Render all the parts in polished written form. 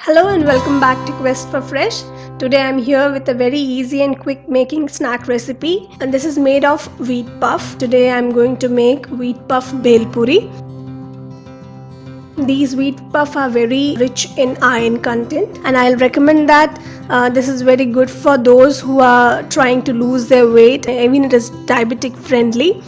Hello and welcome back to Quest for Fresh. Today I'm here with a very easy and quick making snack recipe, and this is made of wheat puff. Today I'm going to make wheat puff bel puri. These wheat puff are very rich in iron content, and I'll recommend that this is very good for those who are trying to lose their weight. Even it is diabetic friendly.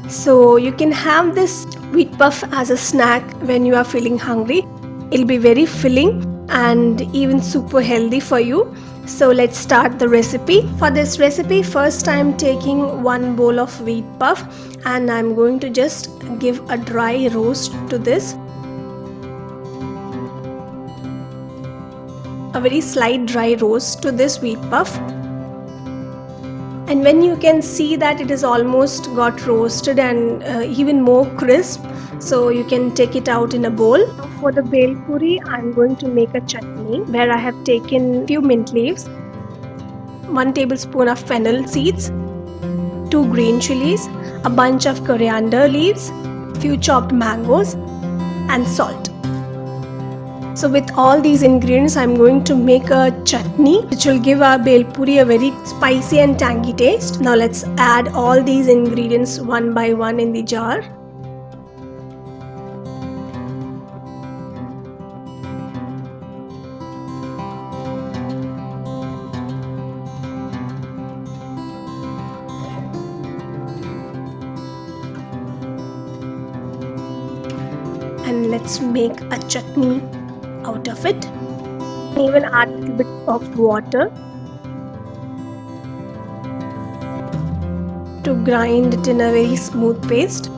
So you can have this wheat puff as a snack when you are feeling hungry. It'll be very filling and even super healthy for you. So let's start the recipe. For this recipe, first I'm taking 1 bowl of wheat puff and I'm going to just give a dry roast to this. A very slight dry roast to this wheat puff. And when you can see that it is almost got roasted and even more crisp, so you can take it out in a bowl. For the bel puri, I'm going to make a chutney where I have taken few mint leaves, 1 tablespoon of fennel seeds, 2 green chilies, a bunch of coriander leaves, few chopped mangoes and salt. So with all these ingredients, I'm going to make a chutney which will give our bel puri a very spicy and tangy taste. Now let's add all these ingredients one by one in the jar. And let's make a chutney out of it. Even add a little bit of water to grind it in a very smooth paste.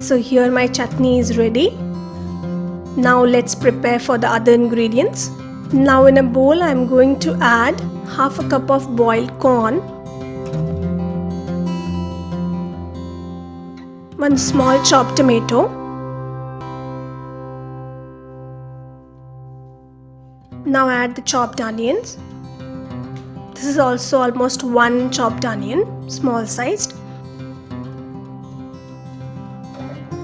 So here my chutney is ready. Now let's prepare for the other ingredients. Now in a bowl I'm going to add half a cup of boiled corn, 1 small chopped tomato, now add the chopped onions. This is also almost 1 chopped onion, small sized.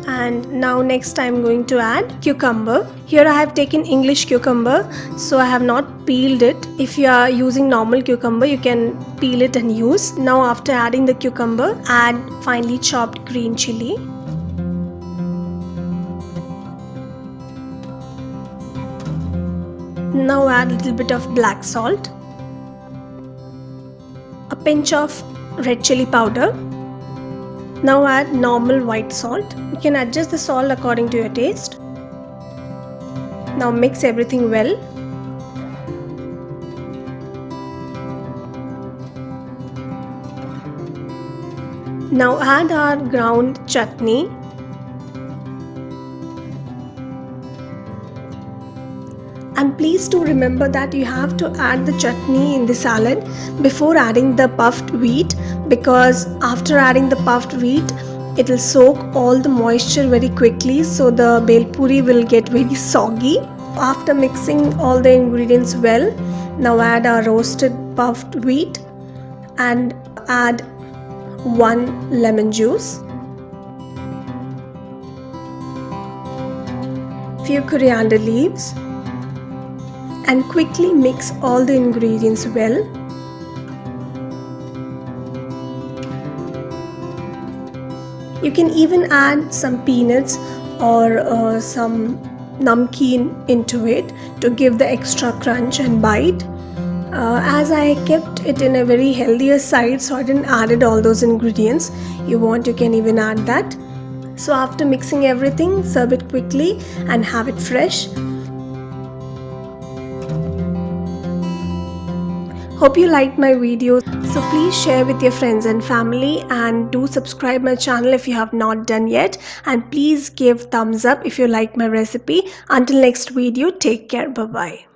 And now next I'm going to add cucumber. Here I have taken English cucumber, so I have not peeled it. If you are using normal cucumber, you can peel it and use. Now after adding the cucumber, add finely chopped green chili. Now add a little bit of black salt, a pinch of red chili powder. Now add normal white salt. You can adjust the salt according to your taste. Now mix everything well. Now add our ground chutney. And please do remember that you have to add the chutney in the salad before adding the puffed wheat, because after adding the puffed wheat, it will soak all the moisture very quickly, so the bel puri will get very soggy. After mixing all the ingredients well, now add our roasted puffed wheat and add 1 lemon juice, few coriander leaves, and quickly mix all the ingredients well. You can even add some peanuts or some namkeen into it to give the extra crunch and bite. As I kept it in a very healthier side, so I didn't add all those ingredients. You can even add that. So after mixing everything, serve it quickly and have it fresh. Hope you liked my video, so please share with your friends and family, and do subscribe my channel if you have not done yet, and please give thumbs up if you like my recipe. Until next video, take care, bye bye.